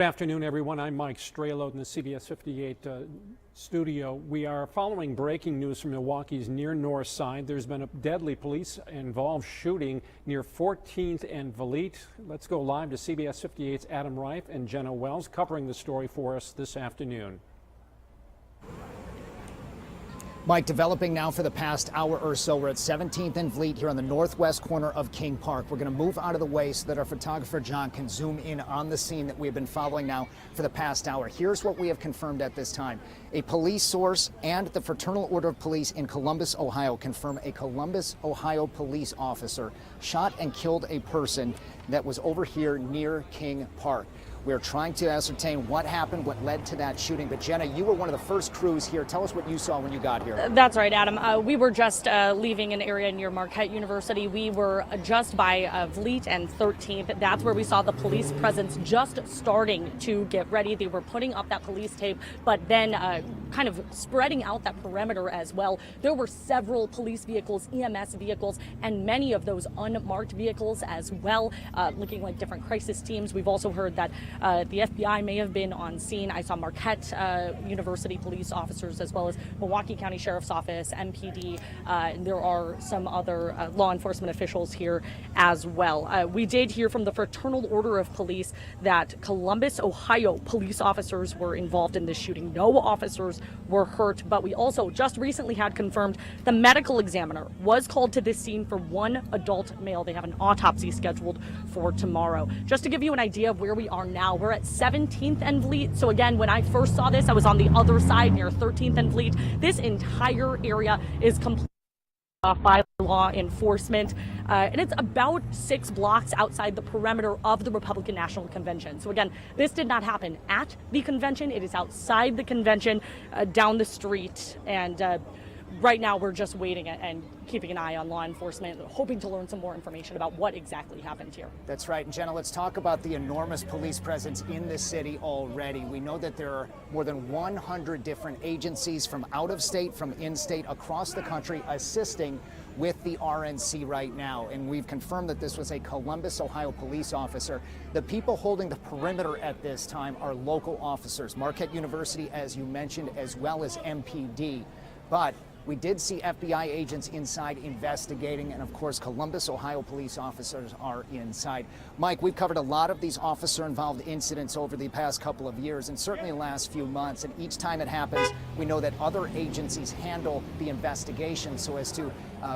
Good afternoon, everyone. I'm Mike Stralo in the CBS 58 studio. We are following breaking news from Milwaukee's near north side. There's been a deadly police-involved shooting near 14th and Vliet. Let's go live to CBS 58's Adam Reif and Jenna Wells covering the story for us this afternoon. Mike, developing now for the past hour or so. We're at 17th and Vliet here on the northwest corner of King Park. We're going to move out of the way so that our photographer John can zoom in on the scene that we've been following now for the past hour. Here's what we have confirmed at this time. A police source and the Fraternal Order of Police in Columbus, Ohio, confirm a Columbus, Ohio police officer shot and killed a person that was over here near King Park. We're trying to ascertain what happened, what led to that shooting. But Jenna, you were one of the first crews here. Tell us what you saw when you got here. That's right, Adam. We were just leaving an area near Marquette University. We were just by Vliet and 13th. That's where we saw the police presence just starting to get ready. They were putting up that police tape, but then kind of spreading out that perimeter as well. There were several police vehicles, EMS vehicles, and many of those unmarked vehicles as well, looking like different crisis teams. We've also heard that the FBI may have been on scene. I saw Marquette University police officers as well as Milwaukee County Sheriff's Office, MPD, and there are some other law enforcement officials here as well. We did hear from the Fraternal Order of Police that Columbus, Ohio police officers were involved in this shooting. No officers were hurt, but we also just recently had confirmed the medical examiner was called to this scene for one adult male. They have an autopsy scheduled for tomorrow. Just to give you an idea of where we are now, we're at 17th and Vliet. So again, when I first saw this, I was on the other side near 13th and Vliet. This entire area is completely off by law enforcement, and it's about 6 blocks outside the perimeter of the Republican National Convention. So again, this did not happen at the convention. It is outside the convention, down the street, and right now we're just waiting and keeping an eye on law enforcement, hoping to learn some more information about what exactly happened here. That's right. And Jenna, let's talk about the enormous police presence in the city already. We know that there are more than 100 different agencies from out of state, from in-state, across the country assisting with the RNC right now. And we've confirmed that this was a Columbus, Ohio police officer. The people holding the perimeter at this time are local officers, Marquette University, as you mentioned, as well as MPD. But we did see FBI agents inside investigating, and of course, Columbus, Ohio police officers are inside. Mike, we've covered a lot of these officer-involved incidents over the past couple of years, and certainly the last few months, and each time it happens, we know that other agencies handle the investigation so as to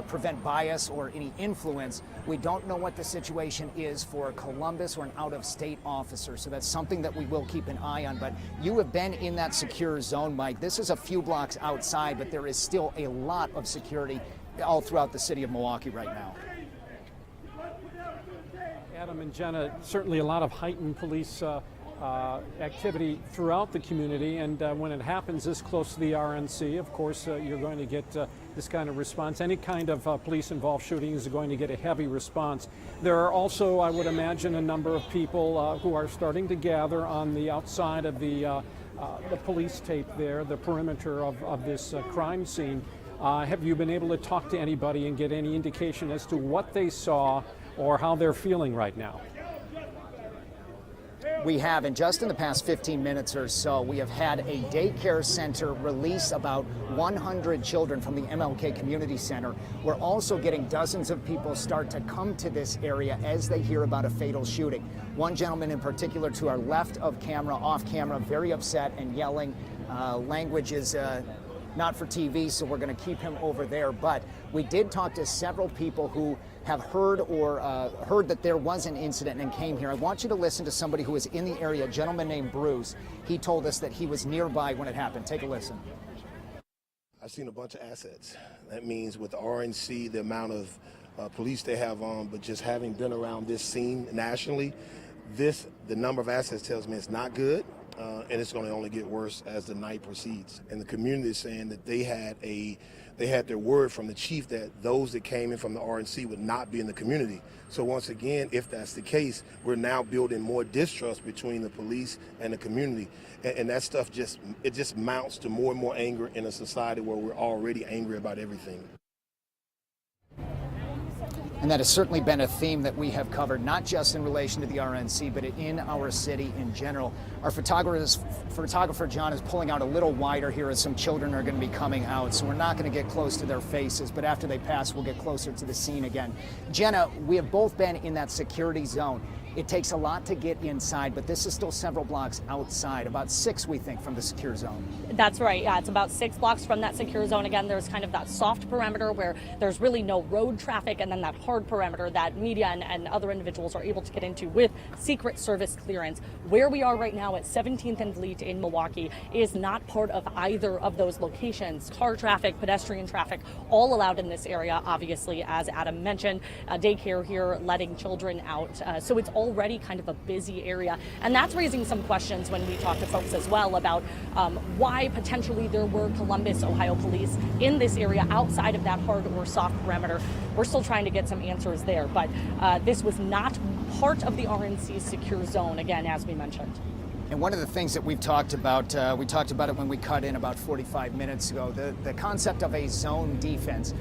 prevent bias or any influence. We don't know what the situation is for Columbus or an out-of-state officer, so that's something that we will keep an eye on. But you have been in that secure zone, Mike. This is a few blocks outside, but there is still a lot of security all throughout the city of Milwaukee right now. Adam and Jenna, certainly a lot of heightened police activity throughout the community, and when it happens this close to the RNC, of course, you're going to get this kind of response. Any kind of police-involved shooting is going to get a heavy response. There are also, I would imagine, a number of people who are starting to gather on the outside of the police tape there, the perimeter of this crime scene. Have you been able to talk to anybody and get any indication as to what they saw or how they're feeling right now? We have, and just in the past 15 minutes or so, we have had a daycare center release about 100 children from the MLK Community Center. We're also getting dozens of people start to come to this area as they hear about a fatal shooting. One gentleman in particular to our left of camera, off camera, very upset and yelling. Language is not for TV, so we're going to keep him over there. But we did talk to several people who have heard that there was an incident and came here. I want you to listen to somebody who was in the area, a gentleman named Bruce. He told us that he was nearby when it happened. Take a listen. I've seen a bunch of assets. That means with the RNC, the amount of police they have on, but just having been around this scene nationally, the number of assets tells me it's not good. And it's going to only get worse as the night proceeds. And the community is saying that they had their word from the chief that those that came in from the RNC would not be in the community. So once again, if that's the case, we're now building more distrust between the police and the community. And that stuff just mounts to more and more anger in a society where we're already angry about everything. And that has certainly been a theme that we have covered, not just in relation to the RNC, but in our city in general. Our photographer John is pulling out a little wider here as some children are going to be coming out. So we're not going to get close to their faces, but after they pass, we'll get closer to the scene again. Jenna, we have both been in that security zone. It takes a lot to get inside, but this is still several blocks outside, about 6, we think, from the secure zone. That's right. Yeah, it's about 6 blocks from that secure zone. Again, there's kind of that soft perimeter where there's really no road traffic, and then that hard perimeter that media and other individuals are able to get into with Secret Service clearance. Where we are right now at 17th and Vliet in Milwaukee is not part of either of those locations. Car traffic, pedestrian traffic, all allowed in this area, obviously, as Adam mentioned. Daycare here letting children out. So it's already kind of a busy area. And that's raising some questions when we talk to folks as well about why potentially there were Columbus, Ohio police in this area outside of that hard or soft perimeter. We're still trying to get some answers there, but this was not part of the RNC's secure zone, again, as we mentioned. And one of the things that we've talked about, we talked about it when we cut in about 45 minutes ago, the concept of a zone defense.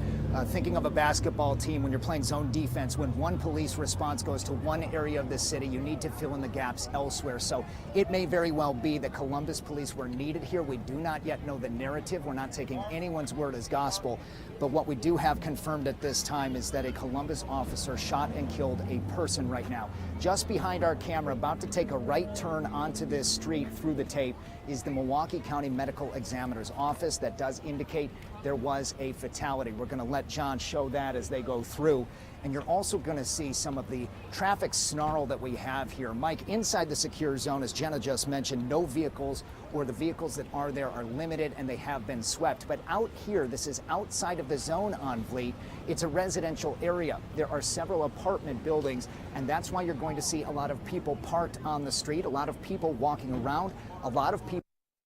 Thinking of a basketball team, when you're playing zone defense, when one police response goes to one area of the city, you need to fill in the gaps elsewhere. So it may very well be that Columbus police were needed here. We do not yet know the narrative. We're not taking anyone's word as gospel. But what we do have confirmed at this time is that a Columbus officer shot and killed a person right now. Just behind our camera, about to take a right turn onto this street through the tape, is the Milwaukee County Medical Examiner's Office. That does indicate there was a fatality. We're going to let John show that as they go through. And you're also going to see some of the traffic snarl that we have here. Mike, inside the secure zone, as Jenna just mentioned, no vehicles, or the vehicles that are there are limited and they have been swept. But out here, this is outside of the zone on Vliet. It's a residential area. There are several apartment buildings, and that's why you're going to see a lot of people parked on the street, a lot of people walking around, a lot of people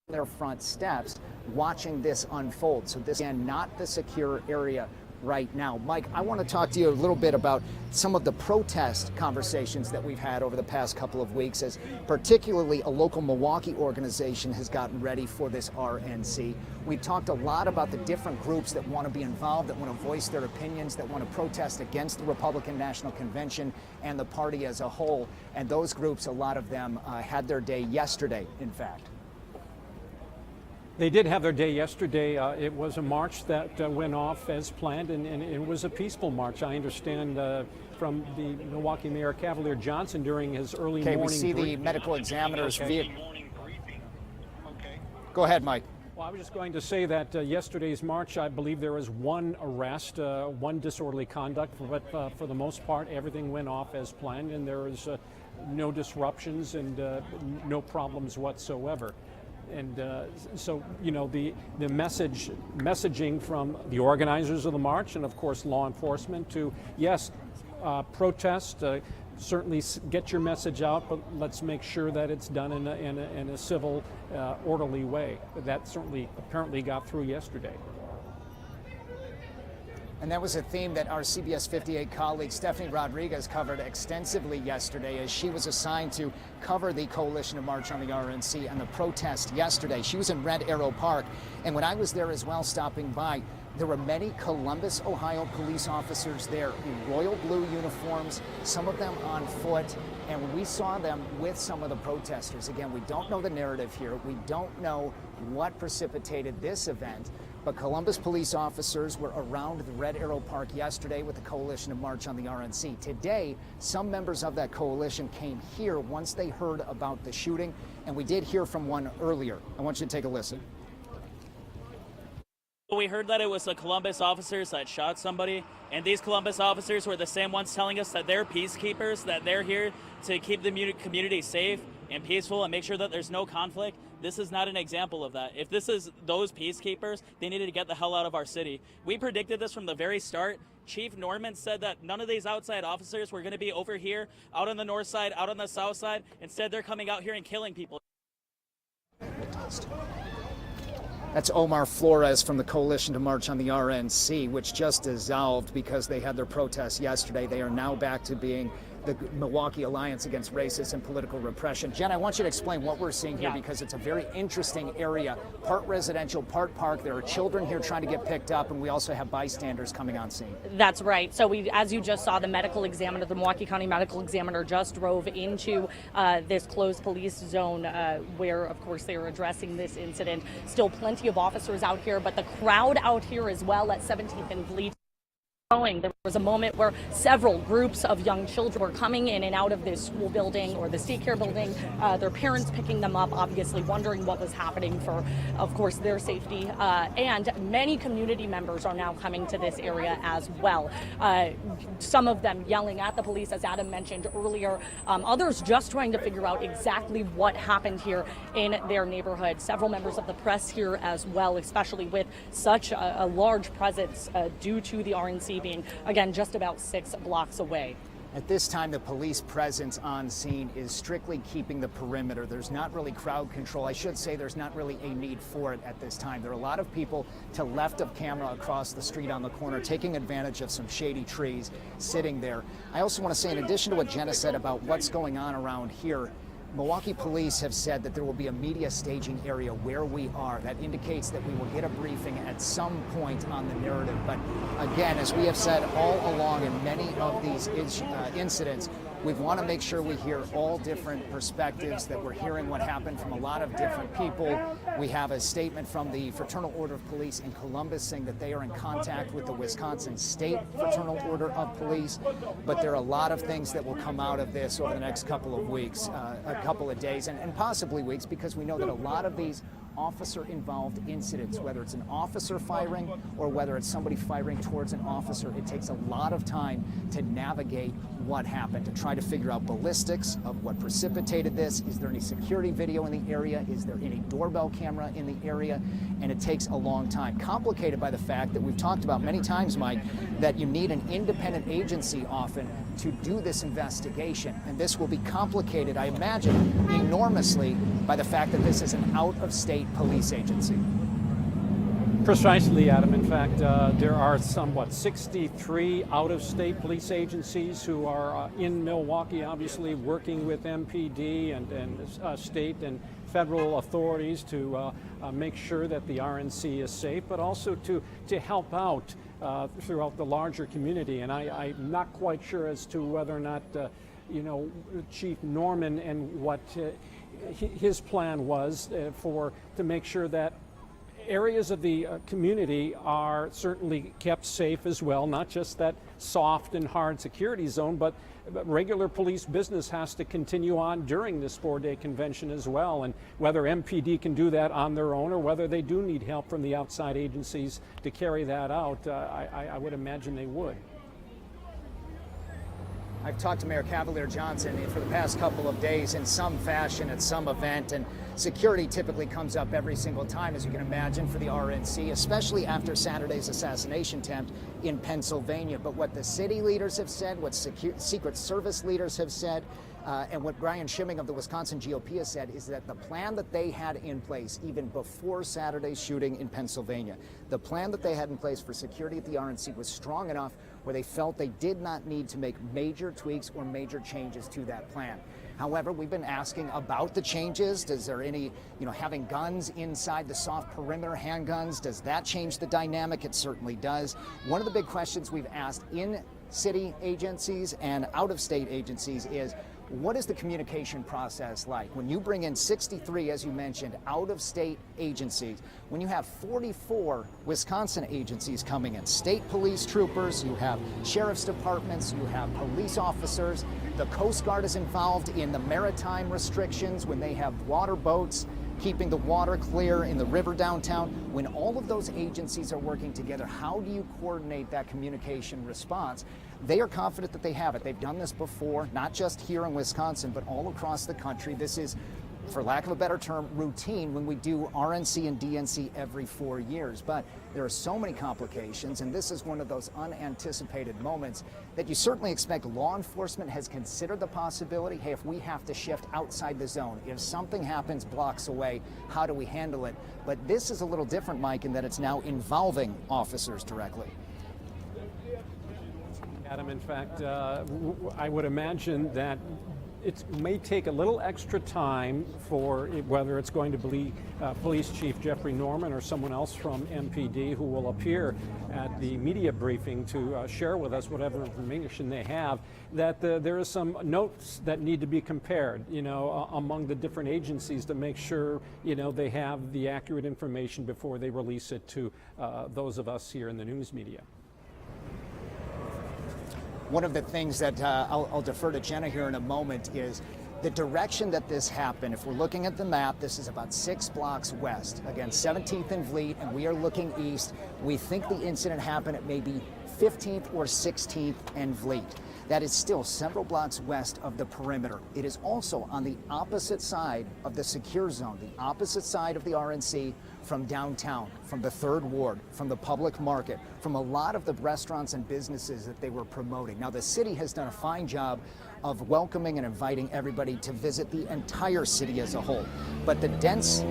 on their front steps watching this unfold. So this, again, not the secure area right now. Mike, I want to talk to you a little bit about some of the protest conversations that we've had over the past couple of weeks, as particularly a local Milwaukee organization has gotten ready for this RNC. We've talked a lot about the different groups that want to be involved, that want to voice their opinions, that want to protest against the Republican National Convention and the party as a whole. And those groups, a lot of them had their day yesterday, in fact. They did have their day yesterday. It was a march that went off as planned, and it was a peaceful march. I understand from the Milwaukee Mayor Cavalier Johnson during his early morning. Okay, we see the medical examiner's vehicle. Go ahead, Mike. Well, I was just going to say that yesterday's march, I believe there was one arrest, one disorderly conduct, but for the most part, everything went off as planned, and there was no disruptions and no problems whatsoever. And so, you know, the messaging from the organizers of the march and, of course, law enforcement to, yes, protest, certainly get your message out, but let's make sure that it's done in a civil, orderly way. That certainly apparently got through yesterday. And that was a theme that our CBS 58 colleague Stephanie Rodriguez covered extensively yesterday, as she was assigned to cover the Coalition to March on the RNC and the protest yesterday. She was in Red Arrow Park, and when I was there as well, stopping by, there were many Columbus, Ohio police officers there in royal blue uniforms, some of them on foot, and we saw them with some of the protesters. Again, we don't know the narrative here. We don't know what precipitated this event, but Columbus police officers were around the Red Arrow Park yesterday with the Coalition to March on the RNC. Today, some members of that coalition came here once they heard about the shooting, and we did hear from one earlier. I want you to take a listen. We heard that it was the Columbus officers that shot somebody, and these Columbus officers were the same ones telling us that they're peacekeepers, that they're here to keep the community safe and peaceful and make sure that there's no conflict. This is not an example of that. If this is those peacekeepers, they needed to get the hell out of our city. We predicted this from the very start. Chief Norman said that none of these outside officers were going to be over here, out on the north side, out on the south side. Instead, they're coming out here and killing people. That's Omar Flores from the Coalition to March on the RNC, which just dissolved because they had their protest yesterday. They are now back to being the Milwaukee Alliance Against Racist and Political Repression. Jen, I want you to explain what we're seeing here because it's a very interesting area, part residential, part park. There are children here trying to get picked up, and we also have bystanders coming on scene. That's right. So as you just saw, the medical examiner, the Milwaukee County medical examiner just drove into this closed police zone where, of course, they were addressing this incident. Still plenty of officers out here, but the crowd out here as well at 17th and Vliet. There was a moment where several groups of young children were coming in and out of this school building or the daycare building, their parents picking them up, obviously wondering what was happening for, of course, their safety. And many community members are now coming to this area as well. Some of them yelling at the police, as Adam mentioned earlier, others just trying to figure out exactly what happened here in their neighborhood. Several members of the press here as well, especially with such a large presence due to the RNC being, again, just about 6 blocks away. At this time, the police presence on scene is strictly keeping the perimeter. There's not really crowd control. I should say there's not really a need for it at this time. There are a lot of people to left of camera across the street on the corner taking advantage of some shady trees sitting there. I also want to say, in addition to what Jenna said about what's going on around here, Milwaukee police have said that there will be a media staging area where we are. That indicates that we will get a briefing at some point on the narrative. But again, as we have said all along in many of these incidents, we want to make sure we hear all different perspectives, that we're hearing what happened from a lot of different people. We have a statement from the Fraternal Order of Police in Columbus saying that they are in contact with the Wisconsin State Fraternal Order of Police. But there are a lot of things that will come out of this over the next couple of weeks, a couple of days, and possibly weeks, because we know that a lot of these officer-involved incidents, whether it's an officer firing or whether it's somebody firing towards an officer, it takes a lot of time to navigate what happened, to try to figure out ballistics of what precipitated this. Is there any security video in the area? Is there any doorbell camera in the area? And it takes a long time. Complicated by the fact that we've talked about many times, Mike, that you need an independent agency often to do this investigation. And this will be complicated, I imagine, enormously by the fact that this is an out-of-state police agency. Precisely, Adam. In fact, there are somewhat 63 out-of-state police agencies who are in Milwaukee, obviously working with MPD and state and federal authorities to make sure that the RNC is safe, but also to help out throughout the larger community. And I'm not quite sure as to whether or not, Chief Norman and what his plan was to make sure that areas of the community are certainly kept safe as well, not just that soft and hard security zone, but regular police business has to continue on during this 4-day convention as well. And whether MPD can do that on their own or whether they do need help from the outside agencies to carry that out, I would imagine they would. I've talked to Mayor Cavalier Johnson for the past couple of days in some fashion at some event, and security typically comes up every single time, as you can imagine, for the RNC, especially after Saturday's assassination attempt in Pennsylvania. But what the city leaders have said, what Secret Service leaders have said, and what Brian Schimming of the Wisconsin GOP has said is that the plan that they had in place even before Saturday's shooting in Pennsylvania, the plan that they had in place for security at the RNC was strong enough where they felt they did not need to make major tweaks or major changes to that plan. However, we've been asking about the changes. Is there any, having guns inside the soft perimeter, handguns, does that change the dynamic? It certainly does. One of the big questions we've asked in city agencies and out-of-state agencies is, what is the communication process like? When you bring in 63, as you mentioned, out-of-state agencies, when you have 44 Wisconsin agencies coming in, state police troopers, you have sheriff's departments, you have police officers, the Coast Guard is involved in the maritime restrictions when they have water boats keeping the water clear in the river downtown. When all of those agencies are working together, how do you coordinate that communication response? They are confident that they have it. They've done this before, not just here in Wisconsin, but all across the country. This is, for lack of a better term, routine when we do RNC and DNC every 4 years. But there are so many complications, and this is one of those unanticipated moments that you certainly expect law enforcement has considered the possibility, hey, if we have to shift outside the zone, if something happens blocks away, how do we handle it? But this is a little different, Mike, in that it's now involving officers directly. Adam, in fact, I would imagine that it may take a little extra time for whether it's going to be Police Chief Jeffrey Norman or someone else from MPD who will appear at the media briefing to share with us whatever information they have, that there is some notes that need to be compared, among the different agencies to make sure, they have the accurate information before they release it to those of us here in the news media. One of the things that I'll defer to Jenna here in a moment is the direction that this happened. If we're looking at the map, this is about 6 blocks west. Again, 17th and Vliet, and we are looking east. We think the incident happened at maybe 15th or 16th and Vliet. That is still several blocks west of the perimeter. It is also on the opposite side of the secure zone, the opposite side of the RNC from downtown, from the 3rd Ward, from the public market, from a lot of the restaurants and businesses that they were promoting. Now, the city has done a fine job of welcoming and inviting everybody to visit the entire city as a whole. But the dense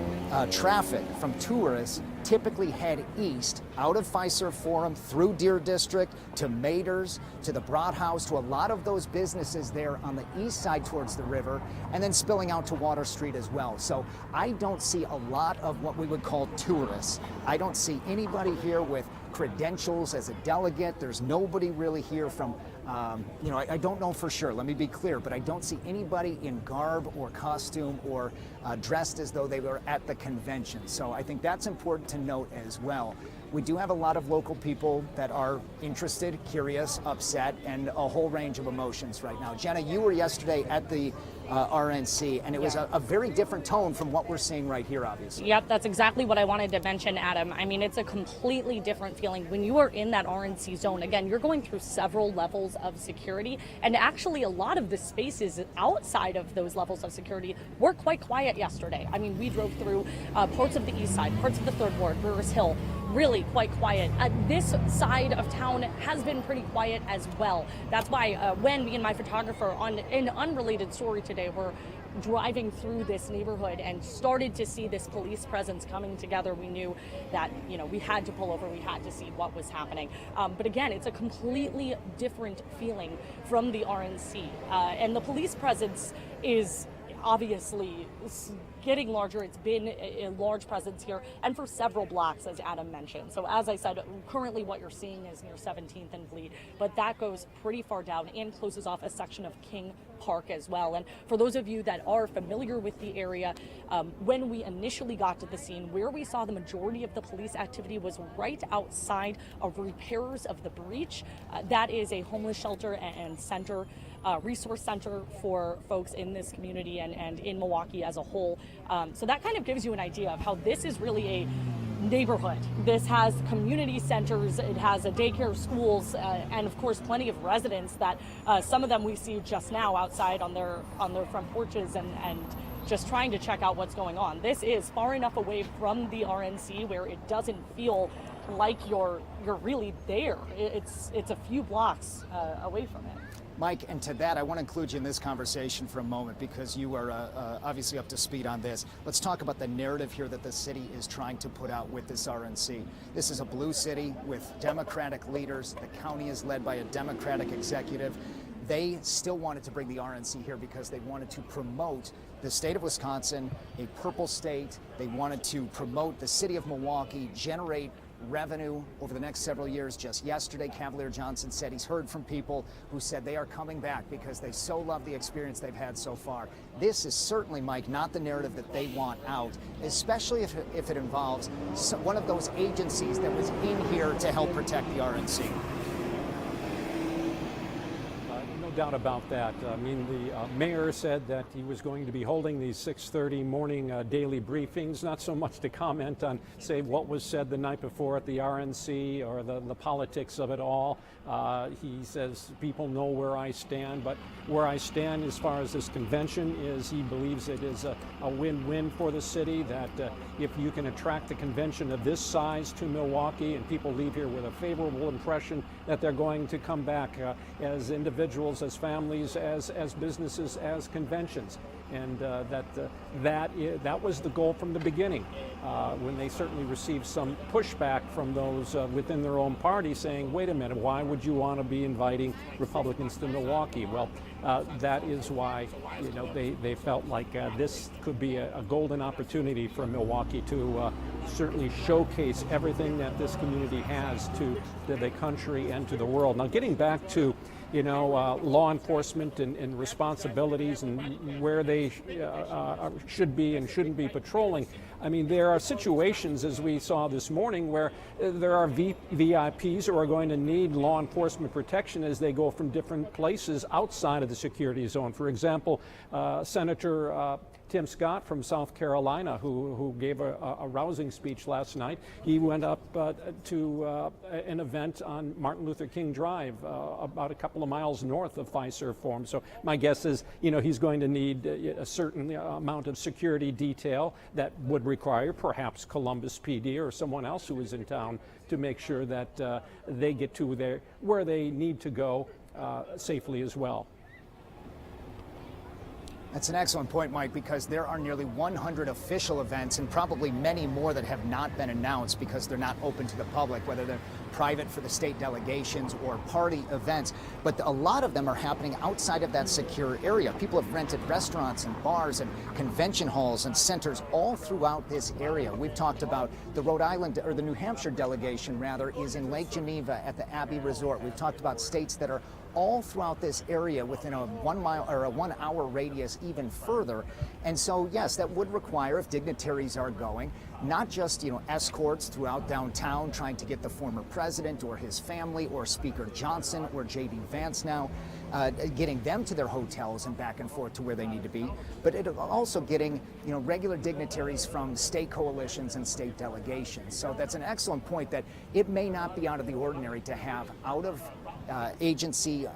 traffic from tourists typically head east out of Fiserv Forum through Deer District to Mader's to the Broadhouse to a lot of those businesses there on the east side towards the river and then spilling out to Water Street as well. So I don't see a lot of what we would call tourists. I don't see anybody here with credentials as a delegate. There's nobody really here from, I don't know for sure, let me be clear, but I don't see anybody in garb or costume or dressed as though they were at the convention. So I think that's important to note as well. We do have a lot of local people that are interested, curious, upset, and a whole range of emotions right now. Jenna, you were yesterday at the RNC, and it was a very different tone from what we're seeing right here, obviously. Yep, that's exactly what I wanted to mention, Adam. I mean, it's a completely different feeling. When you are in that RNC zone, again, you're going through several levels of security, and actually a lot of the spaces outside of those levels of security were quite quiet yesterday. I mean, we drove through parts of the east side, parts of the 3rd Ward, Brewers Hill, really quite quiet. This side of town has been pretty quiet as well. That's why when me and my photographer on an unrelated story today were driving through this neighborhood and started to see this police presence coming together, we knew that, we had to pull over, we had to see what was happening. But again, it's a completely different feeling from the RNC. And the police presence is obviously getting larger. It's been a large presence here and for several blocks, as Adam mentioned. So as I said, currently what you're seeing is near 17th and Vliet, but that goes pretty far down and closes off a section of King Park as well. And for those of you that are familiar with the area, when we initially got to the scene, where we saw the majority of the police activity was right outside of Repairers of the Breach. That is a homeless shelter and center, resource center for folks in this community and in Milwaukee as a whole. So that kind of gives you an idea of how this is really a neighborhood. This has community centers, it has a daycare, schools, and of course plenty of residents that some of them we see just now outside on their front porches and just trying to check out what's going on. This is far enough away from the RNC where it doesn't feel like you're really there. It's a few blocks away from it. Mike, and to that, I want to include you in this conversation for a moment because you are obviously up to speed on this. Let's talk about the narrative here that the city is trying to put out with this RNC. This is a blue city with Democratic leaders. The county is led by a Democratic executive. They still wanted to bring the RNC here because they wanted to promote the state of Wisconsin, a purple state. They wanted to promote the city of Milwaukee, generate revenue over the next several years. Just yesterday, Cavalier Johnson said he's heard from people who said they are coming back because they so love the experience they've had so far. This is certainly, Mike, not the narrative that they want out, especially if it involves one of those agencies that was in here to help protect the RNC. Doubt about that. I mean, the mayor said that he was going to be holding these 6:30 morning daily briefings, not so much to comment on, say, what was said the night before at the RNC or the politics of it all. He says people know where I stand, but where I stand as far as this convention is he believes it is a win-win for the city, that if you can attract a convention of this size to Milwaukee and people leave here with a favorable impression that they're going to come back as individuals, as families, as businesses, as conventions. And that was the goal from the beginning, when they certainly received some pushback from those within their own party saying, wait a minute, why would you want to be inviting Republicans to Milwaukee? Well, that is why they felt like this could be a golden opportunity for Milwaukee to certainly showcase everything that this community has to the country and to the world. Now, getting back to law enforcement and responsibilities and where they should be and shouldn't be patrolling. I mean, there are situations, as we saw this morning, where there are VIPs who are going to need law enforcement protection as they go from different places outside of the security zone. For example, Senator Tim Scott from South Carolina, who gave a rousing speech last night. He went up to an event on Martin Luther King Drive, about a couple of miles north of Fiserv Forum. So my guess is, he's going to need a certain amount of security detail that would require perhaps Columbus PD or someone else who is in town to make sure that they get to where they need to go safely as well. That's an excellent point, Mike, because there are nearly 100 official events and probably many more that have not been announced because they're not open to the public, whether they're private for the state delegations or party events. But a lot of them are happening outside of that secure area. People have rented restaurants and bars and convention halls and centers all throughout this area. We've talked about the the New Hampshire delegation, rather, is in Lake Geneva at the Abbey Resort. We've talked about states that are all throughout this area within a 1 mile or a 1 hour radius even further. And so, yes, that would require, if dignitaries are going, not just, escorts throughout downtown trying to get the former president or his family or Speaker Johnson or J.D. Vance now, getting them to their hotels and back and forth to where they need to be, but it also getting, regular dignitaries from state coalitions and state delegations. So that's an excellent point that it may not be out of the ordinary to have out of agency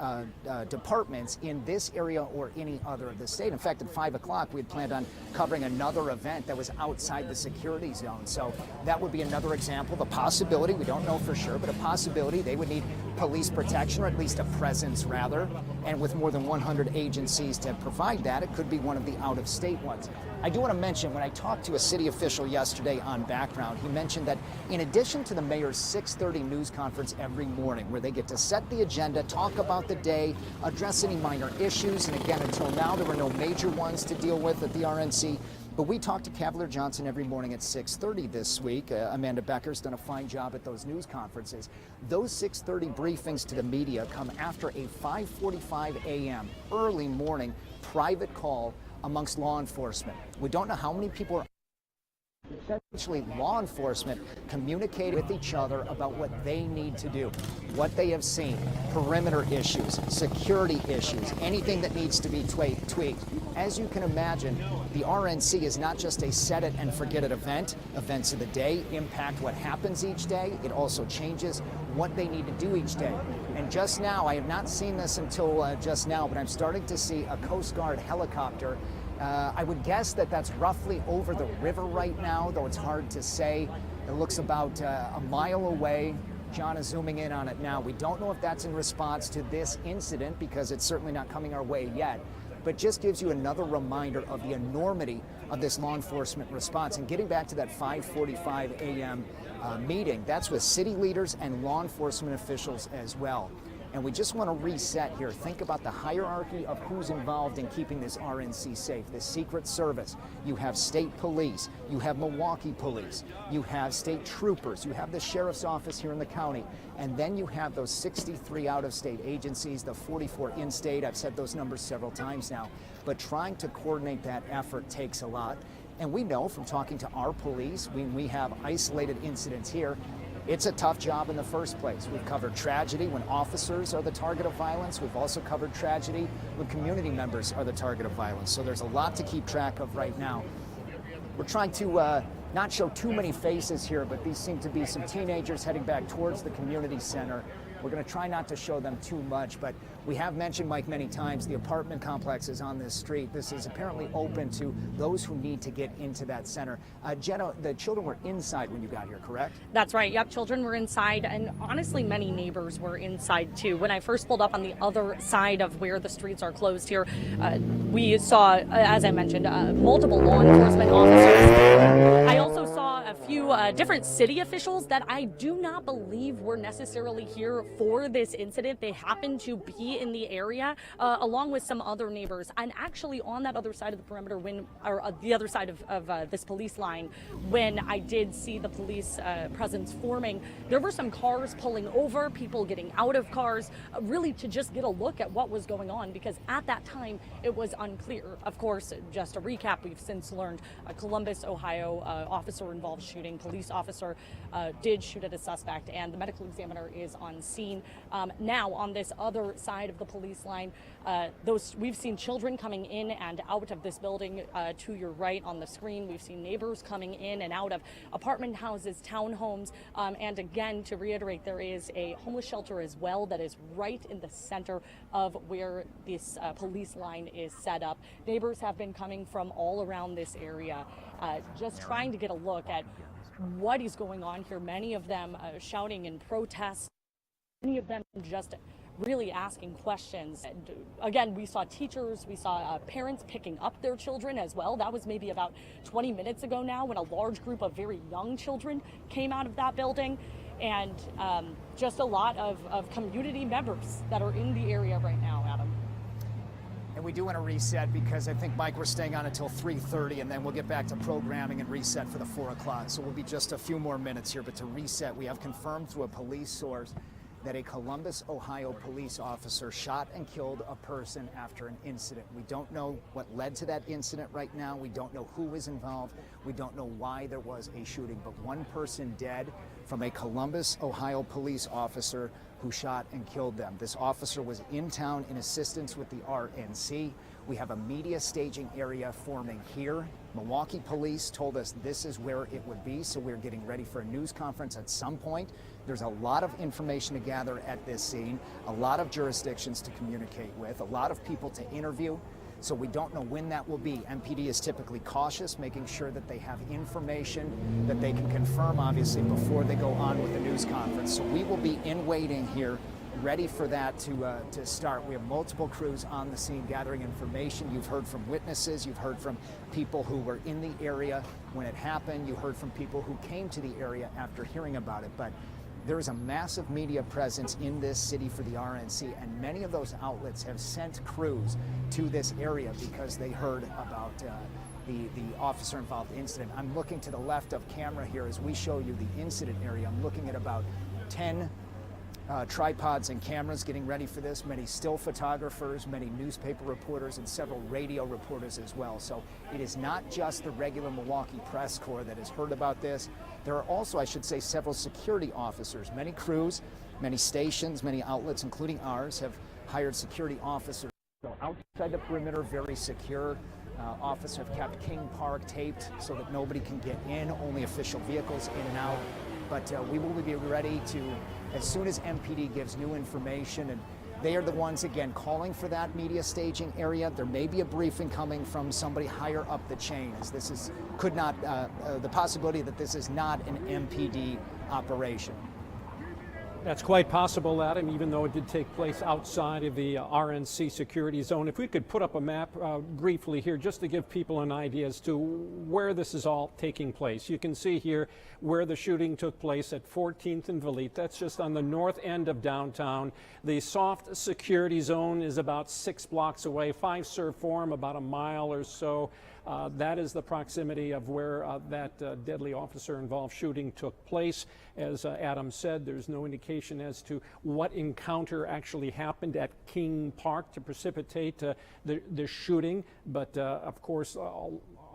departments in this area or any other of the state. In fact, at 5 o'clock, we had planned on covering another event that was outside the security zone. So that would be another example, the possibility, we don't know for sure, but a possibility they would need police protection, or at least a presence rather. And with more than 100 agencies to provide that, it could be one of the out-of-state ones. I do want to mention, when I talked to a city official yesterday on Background, he mentioned that in addition to the mayor's 6:30 news conference every morning, where they get to set the agenda, talk about the day, address any minor issues, and again, until now, there were no major ones to deal with at the RNC, but we talk to Cavalier Johnson every morning at 6:30 this week. Amanda Becker's done a fine job at those news conferences. Those 6:30 briefings to the media come after a 5:45 a.m. early morning private call amongst law enforcement. We don't know how many people are. Essentially, law enforcement communicate with each other about what they need to do, what they have seen, perimeter issues, security issues, anything that needs to be tweaked. As you can imagine, the RNC is not just a set it and forget it event. Events of the day impact what happens each day. It also changes what they need to do each day. And just now, I have not seen this until just now, but I'm starting to see a Coast Guard helicopter. I would guess that that's roughly over the river right now, though it's hard to say. It looks about a mile away. John is zooming in on it now. We don't know if that's in response to this incident because it's certainly not coming our way yet, but just gives you another reminder of the enormity of this law enforcement response. And getting back to that 5:45 a.m. Meeting, that's with city leaders and law enforcement officials as well. And we just want to reset here. Think about the hierarchy of who's involved in keeping this RNC safe. The Secret Service, you have state police, you have Milwaukee police, you have state troopers, you have the sheriff's office here in the county, and then you have those 63 out-of-state agencies, the 44 in-state. I've said those numbers several times now, but trying to coordinate that effort takes a lot. And we know from talking to our police, when we have isolated incidents here, it's a tough job in the first place. We've covered tragedy when officers are the target of violence. We've also covered tragedy when community members are the target of violence. So there's a lot to keep track of right now. We're trying to not show too many faces here, but these seem to be some teenagers heading back towards the community center. We're going to try not to show them too much, but we have mentioned, Mike, many times the apartment complex is on this street. This is apparently open to those who need to get into that center. Jenna, the children were inside when you got here, correct? That's right. Yep, children were inside, and honestly, many neighbors were inside too. When I first pulled up on the other side of where the streets are closed here, we saw, as I mentioned, multiple law enforcement officers. I also saw a few different city officials that I do not believe were necessarily here for this incident. They happened to be in the area along with some other neighbors. And actually on that other side of the perimeter, the other side of this police line, when I did see the police presence forming, there were some cars pulling over, people getting out of cars, really to just get a look at what was going on, because at that time it was unclear. Of course, just a recap, we've since learned a Columbus, Ohio officer-involved shooting. Police officer did shoot at a suspect, and the medical examiner is on scene. Now, on this other side of the police line, we've seen children coming in and out of this building. To your right on the screen, we've seen neighbors coming in and out of apartment houses, townhomes, and again, to reiterate, there is a homeless shelter as well that is right in the center of where this police line is set up. Neighbors have been coming from all around this area, just trying to get a look at what is going on here. Many of them shouting in protest, many of them just really asking questions. And again, we saw teachers, we saw parents picking up their children as well. That was maybe about 20 minutes ago now, when a large group of very young children came out of that building. And just a lot of community members that are in the area right now, Adam. And we do want to reset because I think, Mike, we're staying on until 3:30, and then we'll get back to programming and reset for the 4 o'clock. So we'll be just a few more minutes here. But to reset, we have confirmed through a police source that a Columbus, Ohio police officer shot and killed a person after an incident. We don't know what led to that incident right now. We don't know who was involved. We don't know why there was a shooting, but one person dead from a Columbus, Ohio police officer who shot and killed them. This officer was in town in assistance with the RNC. We have a media staging area forming here. Milwaukee police told us this is where it would be, so we're getting ready for a news conference at some point. There's a lot of information to gather at this scene, a lot of jurisdictions to communicate with, a lot of people to interview, so we don't know when that will be. MPD is typically cautious, making sure that they have information that they can confirm, obviously, before they go on with the news conference. So we will be in waiting here, ready for that to start. We have multiple crews on the scene gathering information. You've heard from witnesses, you've heard from people who were in the area when it happened, you heard from people who came to the area after hearing about it. But there is a massive media presence in this city for the RNC, and many of those outlets have sent crews to this area because they heard about the officer-involved incident. I'm looking to the left of camera here as we show you the incident area. I'm looking at about 10 tripods and cameras getting ready for this, many still photographers, many newspaper reporters, and several radio reporters as well. So it is not just the regular Milwaukee press corps that has heard about this. There are also, I should say, several security officers. Many crews, many stations, many outlets, including ours, have hired security officers. So outside the perimeter, very secure. Officers have kept King Park taped so that nobody can get in, only official vehicles in and out. But we will be ready to, as soon as MPD gives new information, and they are the ones, again, calling for that media staging area. There may be a briefing coming from somebody higher up the chain, as this is, the possibility that this is not an MPD operation. That's quite possible, Adam, even though it did take place outside of the RNC security zone. If we could put up a map briefly here, just to give people an idea as to where this is all taking place. You can see here where the shooting took place at 14th and Vliet. That's just on the north end of downtown. The soft security zone is about 6 blocks away. 5 serve form about a mile or so. That is the proximity of where that deadly officer-involved shooting took place. As Adam said, there's no indication as to what encounter actually happened at King Park to precipitate the shooting, but of course,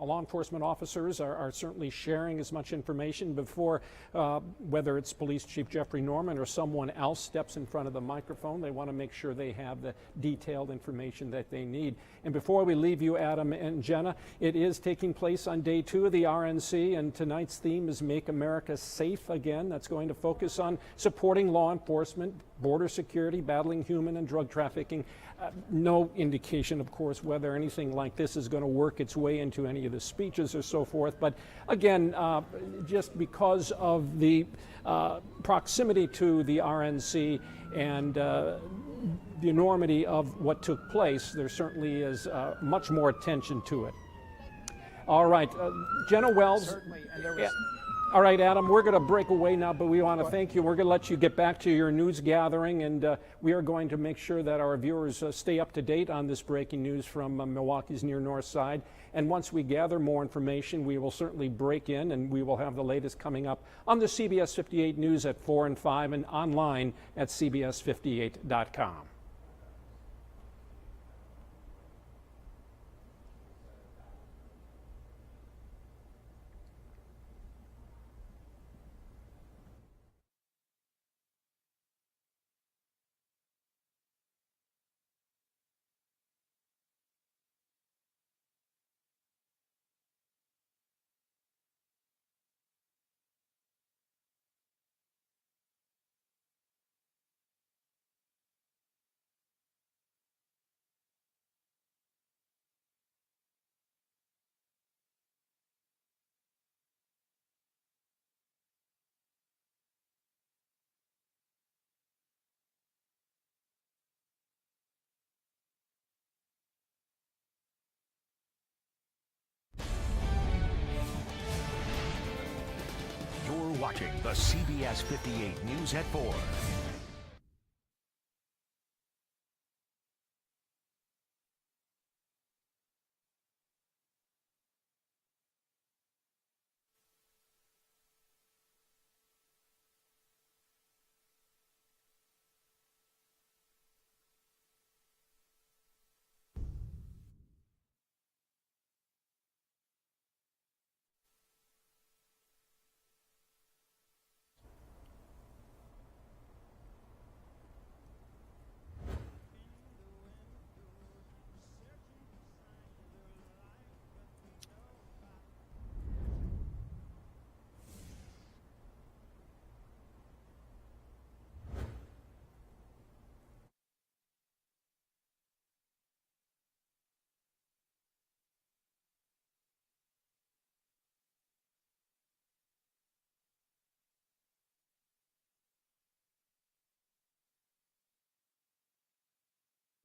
law enforcement officers are certainly sharing as much information before, whether it's Police Chief Jeffrey Norman or someone else steps in front of the microphone. They want to make sure they have the detailed information that they need. And before we leave you, Adam and Jenna, it is taking place on day 2 of the RNC, and tonight's theme is Make America Safe Again. That's going to focus on supporting law enforcement, border security, battling human and drug trafficking. No indication, of course, whether anything like this is going to work its way into any of the speeches or so forth. But again, just because of the proximity to the RNC and the enormity of what took place, there certainly is much more attention to it. All right, Jenna Wells. Certainly, and there was... All right, Adam, we're going to break away now, but we want to thank you. We're going to let you get back to your news gathering, and we are going to make sure that our viewers stay up to date on this breaking news from Milwaukee's near north side. And once we gather more information, we will certainly break in, and we will have the latest coming up on the CBS 58 News at 4 and 5 and online at cbs58.com. You're watching the CBS 58 News at 4.